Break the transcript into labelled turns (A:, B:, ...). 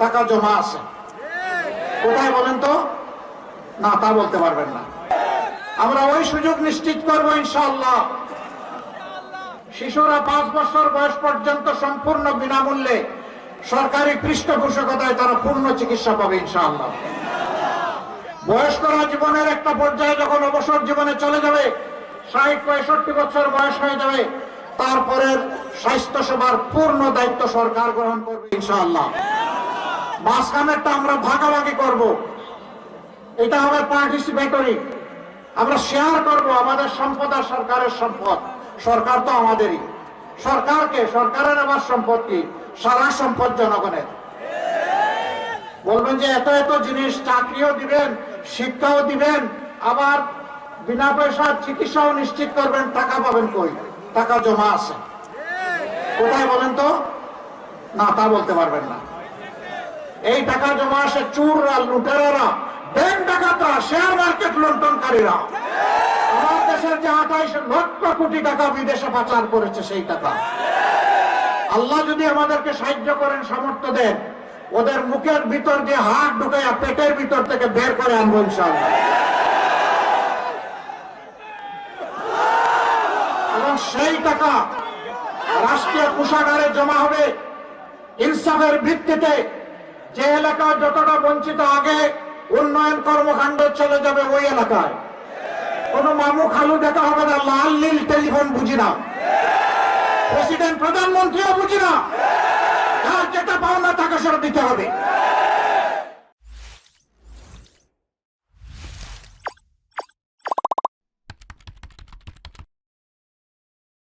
A: টাকা জমা আছে। কোথায় বলেন তো? না, তা বলতে পারবেন না। আমরা ওই সুযোগ নিশ্চিত করব ইনশাআল্লাহ। শিশুরা 5 বছর বয়স পর্যন্ত সম্পূর্ণ বিনামূল্যে সরকারি পৃষ্ঠপোষকতায় তারা পূর্ণ চিকিৎসা পাবে ইনশাআল্লাহ। বয়স্করা জীবনের একটা পর্যায়ে যখন অবসর জীবনে চলে যাবে, 60-65 বছর বয়স হয়ে যাবে, তারপরের স্বাস্থ্য সেবার পূর্ণ দায়িত্ব সরকার গ্রহণ করবে ইনশাআল্লাহ। মাঝখানেরটা আমরা ভাগাভাগি করব, এটা হবে পার্টিসিপেটরি। আমরা শেয়ার করব আমাদের সম্পদ আর সরকারের সম্পদ। সরকার তো আমাদেরই। সরকারের আবার সম্পদ কি? সারা সম্পদ জনগণের। বলবেন যে এত এত জিনিস, চাকরিও দিবেন, শিক্ষাও দিবেন, আবার বিনা পয়সার চিকিৎসাও নিশ্চিত করবেন, টাকা পাবেন কই? টাকা জমা আছে। কোথায় বলেন তো? না, তা বলতে পারবেন না। এই টাকা জমা আসে চোররা, লুটেরারা, ব্যাংক ডাকাতরা, শেয়ার মার্কেট লুণ্ঠনকারীরা। আমার দেশের যে 28 লক্ষ কোটি টাকা বিদেশে পাচার করেছে, সেই টাকা আল্লাহ যদি আমাদেরকে সাহায্য করেন, সামর্থ্য দেন, ওদের মুখের ভিতর দিয়ে হাত ঢুকাইয়া পেটের ভিতর থেকে বের করে আনবো ইনশাআল্লাহ। এবং সেই টাকা রাষ্ট্রীয় কোষাগারে জমা হবে ইনসাফের ভিত্তিতে। যে এলাকা যতটা বঞ্চিত, আগে উন্নয়ন কর্মকাণ্ড চলে যাবে ওই এলাকায়। কোন মামু খালু দেখা হবে না, লাল নীল টেলিফোন বুঝি না, প্রেসিডেন্ট প্রধানমন্ত্রীও বুঝি না, যার যেটা পাওনা টাকা সেটা দিতে হবে।